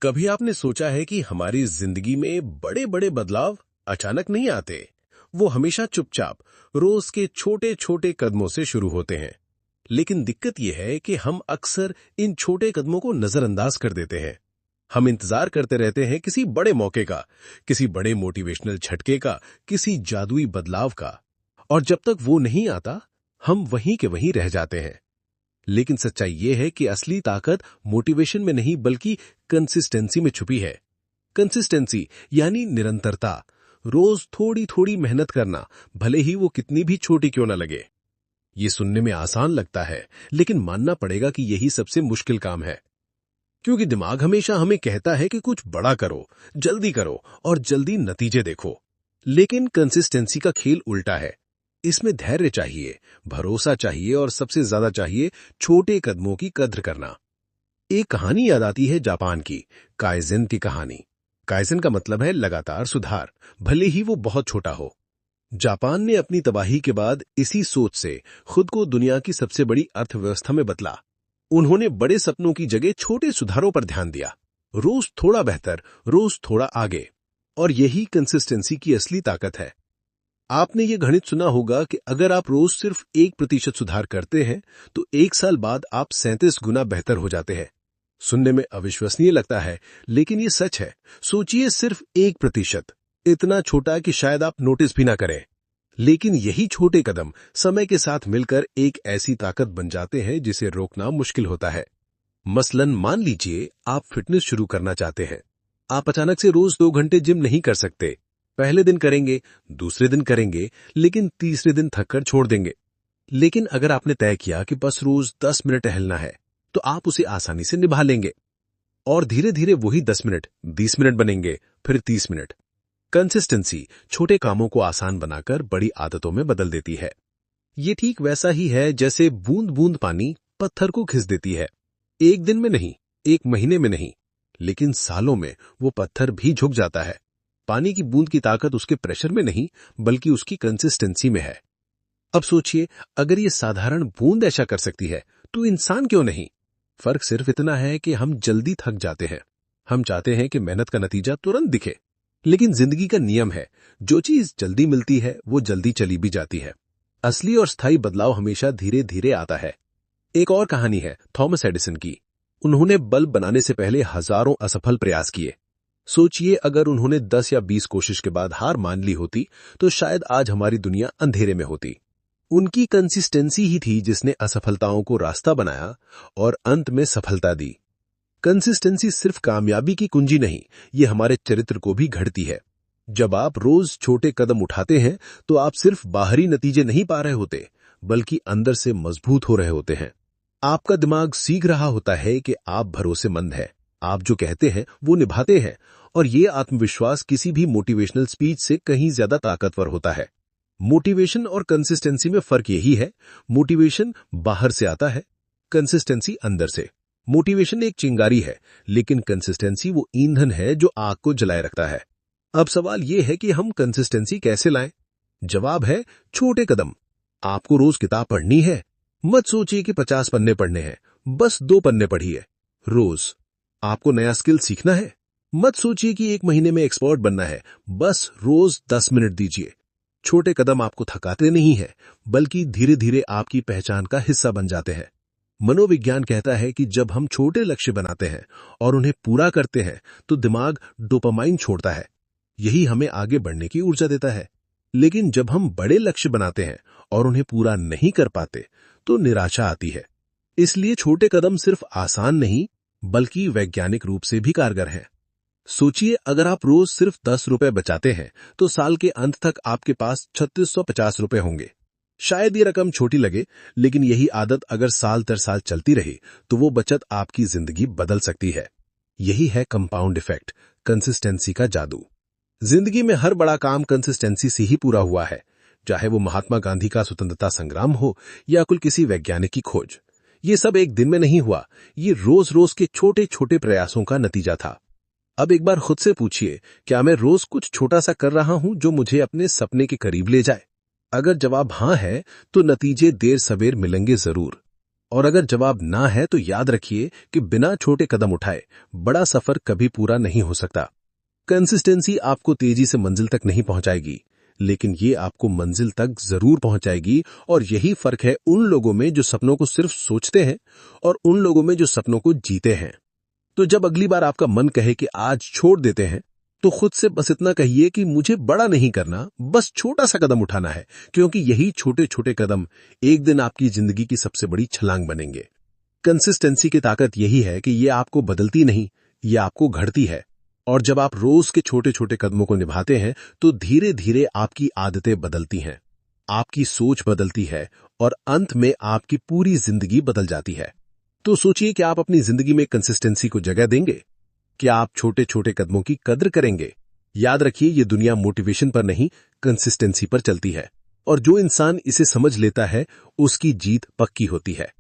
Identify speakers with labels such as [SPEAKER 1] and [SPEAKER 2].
[SPEAKER 1] कभी आपने सोचा है कि हमारी जिंदगी में बड़े बड़े बदलाव अचानक नहीं आते। वो हमेशा चुपचाप रोज के छोटे छोटे कदमों से शुरू होते हैं। लेकिन दिक्कत यह है कि हम अक्सर इन छोटे कदमों को नजरअंदाज कर देते हैं। हम इंतजार करते रहते हैं किसी बड़े मौके का, किसी बड़े मोटिवेशनल झटके का, किसी जादुई बदलाव का। और जब तक वो नहीं आता, हम वहीं के वहीं रह जाते हैं। लेकिन सच्चाई यह है कि असली ताकत मोटिवेशन में नहीं बल्कि कंसिस्टेंसी में छुपी है। कंसिस्टेंसी यानी निरंतरता, रोज थोड़ी थोड़ी मेहनत करना, भले ही वो कितनी भी छोटी क्यों ना लगे। ये सुनने में आसान लगता है, लेकिन मानना पड़ेगा कि यही सबसे मुश्किल काम है। क्योंकि दिमाग हमेशा हमें कहता है कि कुछ बड़ा करो और जल्दी नतीजे देखो। लेकिन कंसिस्टेंसी का खेल उल्टा है। इसमें धैर्य चाहिए, भरोसा चाहिए और सबसे ज्यादा चाहिए छोटे कदमों की कद्र करना। एक कहानी याद आती है जापान की, काइज़ेन की कहानी। काइज़ेन का मतलब है लगातार सुधार, भले ही वो बहुत छोटा हो। जापान ने अपनी तबाही के बाद इसी सोच से खुद को दुनिया की सबसे बड़ी अर्थव्यवस्था में बदला। उन्होंने बड़े सपनों की जगह छोटे सुधारों पर ध्यान दिया। रोज थोड़ा बेहतर, रोज थोड़ा आगे। और यही कंसिस्टेंसी की असली ताकत है। आपने ये गणित सुना होगा कि अगर आप रोज सिर्फ 1% सुधार करते हैं तो 1 साल बाद आप 37 गुना बेहतर हो जाते हैं। सुनने में अविश्वसनीय लगता है, लेकिन ये सच है। सोचिए, सिर्फ 1%, इतना छोटा कि शायद आप नोटिस भी ना करें। लेकिन यही छोटे कदम समय के साथ मिलकर एक ऐसी ताकत बन जाते हैं जिसे रोकना मुश्किल होता है। मसलन मान लीजिए आप फिटनेस शुरू करना चाहते हैं। आप अचानक से रोज 2 घंटे जिम नहीं कर सकते। पहले दिन करेंगे, दूसरे दिन करेंगे, लेकिन तीसरे दिन थककर छोड़ देंगे। लेकिन अगर आपने तय किया कि बस रोज 10 मिनट टहलना है, तो आप उसे आसानी से निभा लेंगे। और धीरे धीरे वही 10 मिनट 20 मिनट बनेंगे, फिर 30 मिनट। कंसिस्टेंसी छोटे कामों को आसान बनाकर बड़ी आदतों में बदल देती है। ये ठीक वैसा ही है जैसे बूंद बूंद पानी पत्थर को घिस देती है। एक दिन में नहीं, एक महीने में नहीं, लेकिन सालों में वो पत्थर भी झुक जाता है। पानी की बूंद की ताकत उसके प्रेशर में नहीं, बल्कि उसकी कंसिस्टेंसी में है। अब सोचिए, अगर ये साधारण बूंद ऐसा कर सकती है, तो इंसान क्यों नहीं? फर्क सिर्फ इतना है कि हम जल्दी थक जाते हैं। हम चाहते हैं कि मेहनत का नतीजा तुरंत दिखे। लेकिन जिंदगी का नियम है, जो चीज जल्दी मिलती है वो जल्दी चली भी जाती है। असली और स्थायी बदलाव हमेशा धीरे धीरे आता है। एक और कहानी है थॉमस एडिसन की। उन्होंने बल्ब बनाने से पहले हजारों असफल प्रयास किए। सोचिए, अगर उन्होंने 10 या 20 कोशिश के बाद हार मान ली होती, तो शायद आज हमारी दुनिया अंधेरे में होती। उनकी कंसिस्टेंसी ही थी जिसने असफलताओं को रास्ता बनाया और अंत में सफलता दी। कंसिस्टेंसी सिर्फ कामयाबी की कुंजी नहीं, ये हमारे चरित्र को भी घड़ती है। जब आप रोज छोटे कदम उठाते हैं, तो आप सिर्फ बाहरी नतीजे नहीं पा रहे होते, बल्कि अंदर से मजबूत हो रहे होते हैं। आपका दिमाग सीख रहा होता है कि आप भरोसेमंद हैं, आप जो कहते हैं वो निभाते हैं। और ये आत्मविश्वास किसी भी मोटिवेशनल स्पीच से कहीं ज्यादा ताकतवर होता है। मोटिवेशन और कंसिस्टेंसी में फर्क यही है, मोटिवेशन बाहर से आता है, कंसिस्टेंसी अंदर से। मोटिवेशन एक चिंगारी है, लेकिन कंसिस्टेंसी वो ईंधन है जो आग को जलाए रखता है। अब सवाल यह है कि हम कंसिस्टेंसी कैसे लाएं? जवाब है छोटे कदम। आपको रोज किताब पढ़नी है, मत सोचिए कि 50 पन्ने पढ़ने हैं, बस 2 पन्ने पढ़िए रोज। आपको नया स्किल सीखना है, मत सोचिए कि 1 महीने में एक्सपर्ट बनना है, बस रोज 10 मिनट दीजिए। छोटे कदम आपको थकाते नहीं है, बल्कि धीरे धीरे आपकी पहचान का हिस्सा बन जाते हैं। मनोविज्ञान कहता है कि जब हम छोटे लक्ष्य बनाते हैं और उन्हें पूरा करते हैं, तो दिमाग डोपामाइन छोड़ता है। यही हमें आगे बढ़ने की ऊर्जा देता है। लेकिन जब हम बड़े लक्ष्य बनाते हैं और उन्हें पूरा नहीं कर पाते, तो निराशा आती है। इसलिए छोटे कदम सिर्फ आसान नहीं, बल्कि वैज्ञानिक रूप से भी कारगर हैं। सोचिए, अगर आप रोज सिर्फ 10 रुपए बचाते हैं, तो साल के अंत तक आपके पास 3650 रुपए होंगे। शायद ये रकम छोटी लगे, लेकिन यही आदत अगर साल दर साल चलती रही, तो वो बचत आपकी जिंदगी बदल सकती है। यही है कंपाउंड इफेक्ट, कंसिस्टेंसी का जादू। जिंदगी में हर बड़ा काम कंसिस्टेंसी से ही पूरा हुआ है, चाहे वो महात्मा गांधी का स्वतंत्रता संग्राम हो या कुल किसी वैज्ञानिक की खोज। ये सब एक दिन में नहीं हुआ, ये रोज रोज के छोटे छोटे प्रयासों का नतीजा था। अब एक बार खुद से पूछिए, क्या मैं रोज कुछ छोटा सा कर रहा हूं जो मुझे अपने सपने के करीब ले जाए? अगर जवाब हां है, तो नतीजे देर सवेर मिलेंगे जरूर। और अगर जवाब ना है तो याद रखिए कि बिना छोटे कदम उठाए बड़ा सफर कभी पूरा नहीं हो सकता। कंसिस्टेंसी आपको तेजी से मंजिल तक नहीं पहुंचाएगी, लेकिन ये आपको मंजिल तक जरूर पहुंचाएगी। और यही फर्क है उन लोगों में जो सपनों को सिर्फ सोचते हैं और उन लोगों में जो सपनों को जीते हैं। तो जब अगली बार आपका मन कहे कि आज छोड़ देते हैं, तो खुद से बस इतना कहिए कि मुझे बड़ा नहीं करना, बस छोटा सा कदम उठाना है, क्योंकि यही छोटे छोटे कदम एक दिन आपकी जिंदगी की सबसे बड़ी छलांग बनेंगे। कंसिस्टेंसी की ताकत यही है कि ये आपको बदलती नहीं, ये आपको घड़ती है। और जब आप रोज के छोटे छोटे कदमों को निभाते हैं, तो धीरे धीरे आपकी आदतें बदलती हैं, आपकी सोच बदलती है और अंत में आपकी पूरी जिंदगी बदल जाती है। तो सोचिए कि आप अपनी जिंदगी में कंसिस्टेंसी को जगह देंगे? क्या आप छोटे छोटे कदमों की कद्र करेंगे? याद रखिए, ये दुनिया मोटिवेशन पर नहीं, कंसिस्टेंसी पर चलती है। और जो इंसान इसे समझ लेता है, उसकी जीत पक्की होती है।